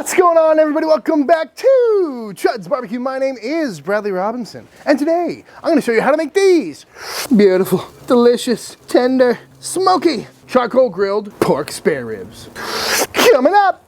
What's going on, everybody? Welcome back to Chuds BBQ. My name is Bradley Robinson, and today I'm going to show you how to make these beautiful, delicious, tender, smoky, charcoal grilled pork spare ribs. Coming up!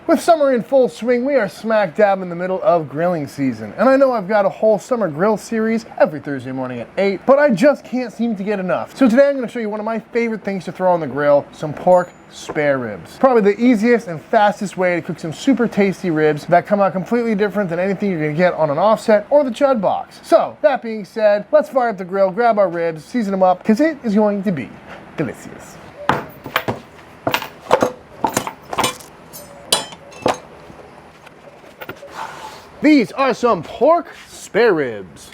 With summer in full swing, we are smack dab in the middle of grilling season. And I know I've got a whole summer grill series every Thursday morning at 8, but I just can't seem to get enough. So today I'm going to show you one of my favorite things to throw on the grill, some pork spare ribs. Probably the easiest and fastest way to cook some super tasty ribs that come out completely different than anything you're going to get on an offset or the Chud box. So that being said, let's fire up the grill, grab our ribs, season them up, because it is going to be delicious. These are some pork spare ribs.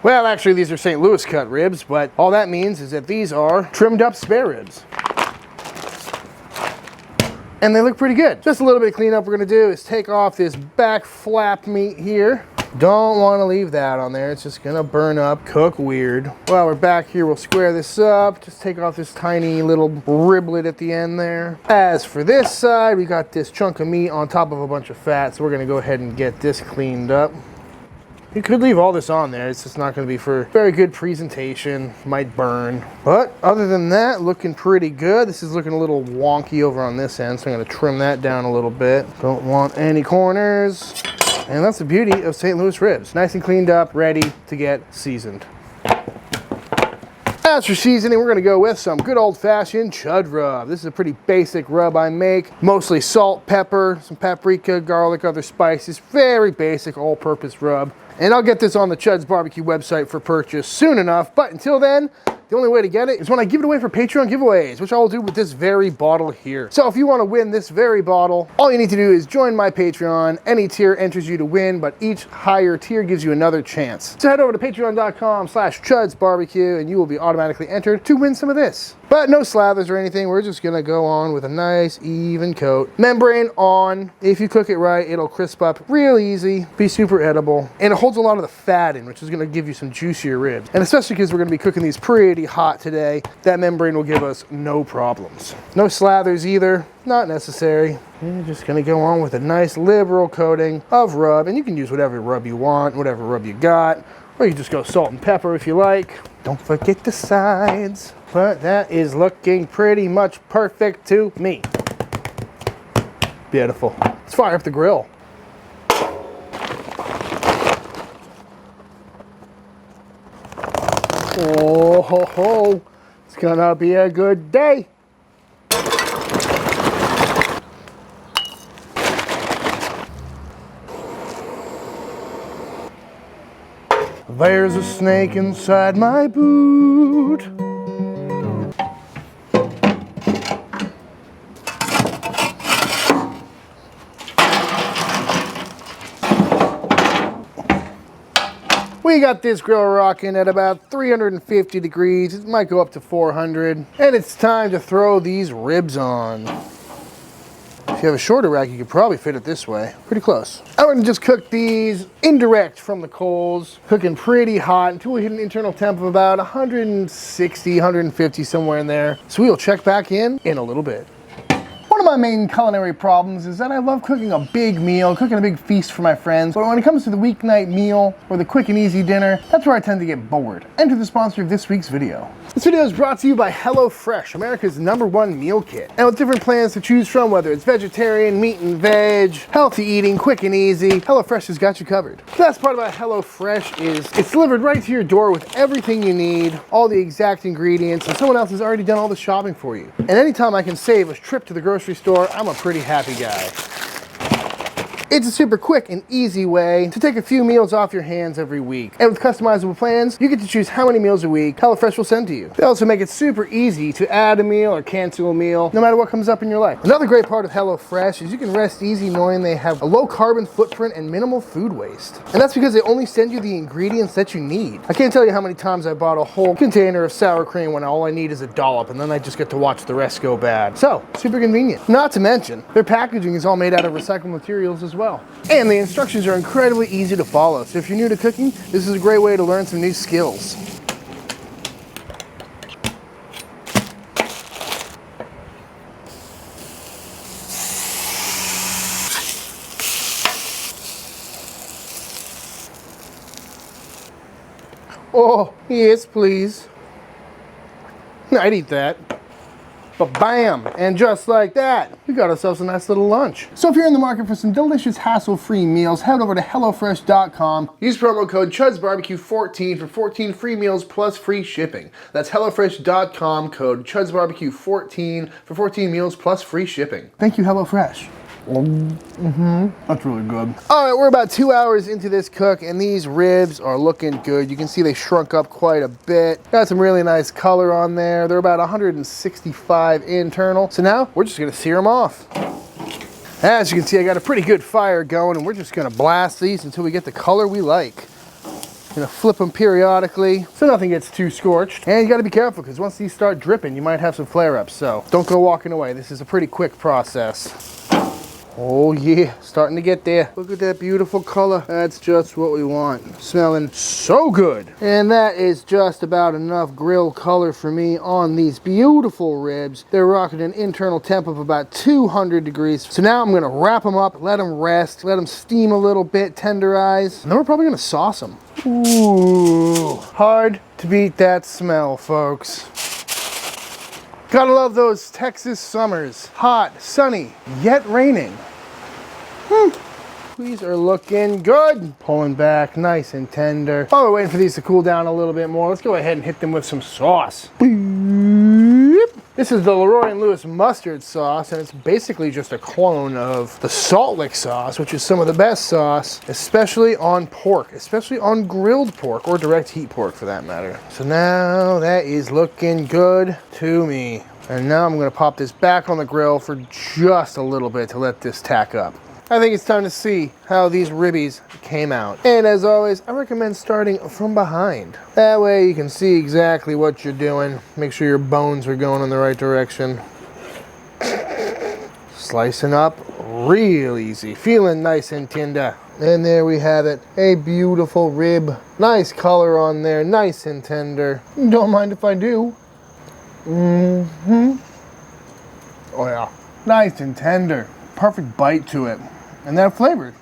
Well, actually, these are St. Louis cut ribs, but all that means is that these are trimmed up spare ribs. And they look pretty good. Just a little bit of cleanup we're gonna do is take off this back flap meat here. Don't wanna leave that on there. It's just gonna burn up, cook weird. While we're back here, we'll square this up. Just take off this tiny little riblet at the end there. As for this side, we got this chunk of meat on top of a bunch of fat, so we're gonna go ahead and get this cleaned up. You could leave all this on there. It's just not going to be for very good presentation. Might burn. But other than that, looking pretty good. This is looking a little wonky over on this end, so I'm going to trim that down a little bit. Don't want any corners. And that's the beauty of St. Louis ribs. Nice and cleaned up, ready to get seasoned. As for seasoning, we're going to go with some good old-fashioned Chud rub. This is a pretty basic rub I make. Mostly salt, pepper, some paprika, garlic, other spices. Very basic all-purpose rub. And I'll get this on the Chuds BBQ website for purchase soon enough. But until then, the only way to get it is when I give it away for Patreon giveaways, which I will do with this very bottle here. So if you want to win this very bottle, all you need to do is join my Patreon. Any tier enters you to win, but each higher tier gives you another chance. So head over to patreon.com/ChudsBBQ and you will be automatically entered to win some of this. But no slathers or anything. We're just gonna go on with a nice even coat. Membrane on. If you cook it right, it'll crisp up real easy, be super edible, and it holds a lot of the fat in, which is gonna give you some juicier ribs. And especially because we're gonna be cooking these pretty hot today, that membrane will give us no problems. No slathers either, not necessary. You're just gonna go on with a nice liberal coating of rub, and you can use whatever rub you want, whatever rub you got, or you can just go salt and pepper if you like. Don't forget the sides. But that is looking pretty much perfect to me. Beautiful. Let's fire up the grill. Oh ho ho, it's gonna be a good day. There's a snake inside my boot. We got this grill rocking at about 350 degrees. It might go up to 400. And it's time to throw these ribs on. If you have a shorter rack, you could probably fit it this way. Pretty close. I'm gonna just cook these indirect from the coals, cooking pretty hot until we hit an internal temp of about 160, 150, somewhere in there. So we will check back in a little bit. One of my main culinary problems is that I love cooking a big meal, cooking a big feast for my friends, but when it comes to the weeknight meal or the quick and easy dinner, that's where I tend to get bored. Enter the sponsor of this week's video. This video is brought to you by HelloFresh, America's #1 meal kit. And with different plans to choose from, whether it's vegetarian, meat and veg, healthy eating, quick and easy, HelloFresh has got you covered. The best part about HelloFresh is it's delivered right to your door with everything you need, all the exact ingredients, and someone else has already done all the shopping for you. And anytime I can save a trip to the grocery store, I'm a pretty happy guy. It's a super quick and easy way to take a few meals off your hands every week. And with customizable plans, you get to choose how many meals a week HelloFresh will send to you. They also make it super easy to add a meal or cancel a meal, no matter what comes up in your life. Another great part of HelloFresh is you can rest easy knowing they have a low carbon footprint and minimal food waste. And that's because they only send you the ingredients that you need. I can't tell you how many times I bought a whole container of sour cream when all I need is a dollop, and then I just get to watch the rest go bad. So, super convenient. Not to mention, their packaging is all made out of recycled materials as well. And the instructions are incredibly easy to follow. So if you're new to cooking, this is a great way to learn some new skills. Oh, yes, please. I'd eat that. But bam, and just like that, we got ourselves a nice little lunch. So if you're in the market for some delicious hassle-free meals, head over to HelloFresh.com. Use promo code ChudsBBQ14 for 14 free meals plus free shipping. That's HelloFresh.com, code ChudsBBQ14 for 14 meals plus free shipping. Thank you, HelloFresh. That's really good. All right, we're about 2 hours into this cook, and these ribs are looking good. You can see they shrunk up quite a bit. Got some really nice color on there. They're about 165 internal. So now we're just gonna sear them off. As you can see, I got a pretty good fire going, and we're just gonna blast these until we get the color we like. Gonna flip them periodically so nothing gets too scorched. And you gotta be careful, because once these start dripping, you might have some flare-ups. So don't go walking away. This is a pretty quick process. Oh yeah, starting to get there. Look at that beautiful color. That's just what we want. Smelling so good. And that is just about enough grill color for me on these beautiful ribs. They're rocking an internal temp of about 200 degrees. So now I'm gonna wrap them up, let them rest, let them steam a little bit, tenderize, and then we're probably gonna sauce them. Ooh, hard to beat that smell, folks. Gotta love those Texas summers. Hot, sunny, yet raining. These are looking good. Pulling back nice and tender. While we're waiting for these to cool down a little bit more, let's go ahead and hit them with some sauce. This is the Leroy & Lewis mustard sauce, and it's basically just a clone of the Salt Lick sauce, which is some of the best sauce, especially on pork, especially on grilled pork, or direct heat pork for that matter. So now that is looking good to me. And now I'm gonna pop this back on the grill for just a little bit to let this tack up. I think it's time to see how these ribbies came out. And as always, I recommend starting from behind. That way you can see exactly what you're doing. Make sure your bones are going in the right direction. Slicing up real easy. Feeling nice and tender. And there we have it. A beautiful rib. Nice color on there. Nice and tender. Don't mind if I do. Oh yeah. Nice and tender. Perfect bite to it. And then flavored.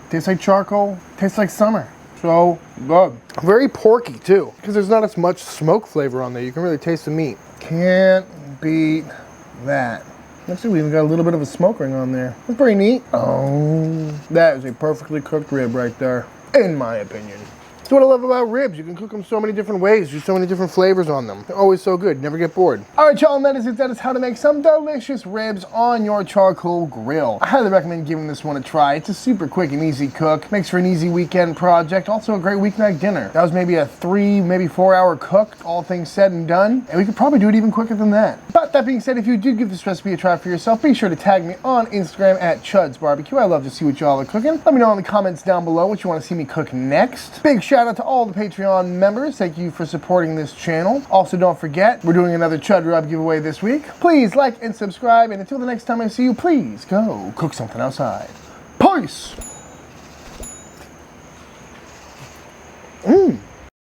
Tastes like charcoal, tastes like summer. So good. Very porky too, because there's not as much smoke flavor on there. You can really taste the meat. Can't beat that. Actually, we even got a little bit of a smoke ring on there. That's pretty neat. Oh, that is a perfectly cooked rib right there, in my opinion. That's what I love about ribs. You can cook them so many different ways. There's so many different flavors on them. They're always so good. Never get bored. All right, y'all, and that is how to make some delicious ribs on your charcoal grill. I highly recommend giving this one a try. It's a super quick and easy cook. Makes for an easy weekend project. Also a great weeknight dinner. That was maybe a 3, maybe 4 hour cook, all things said and done. And we could probably do it even quicker than that. But that being said, if you do give this recipe a try for yourself, be sure to tag me on Instagram at ChudsBBQ. I love to see what y'all are cooking. Let me know in the comments down below what you want to see me cook next. Big shout out to all the Patreon members. Thank you for supporting this channel. Also, don't forget, we're doing another Chud Rub giveaway this week. Please like and subscribe, and until the next time I see you, please go cook something outside. Peace!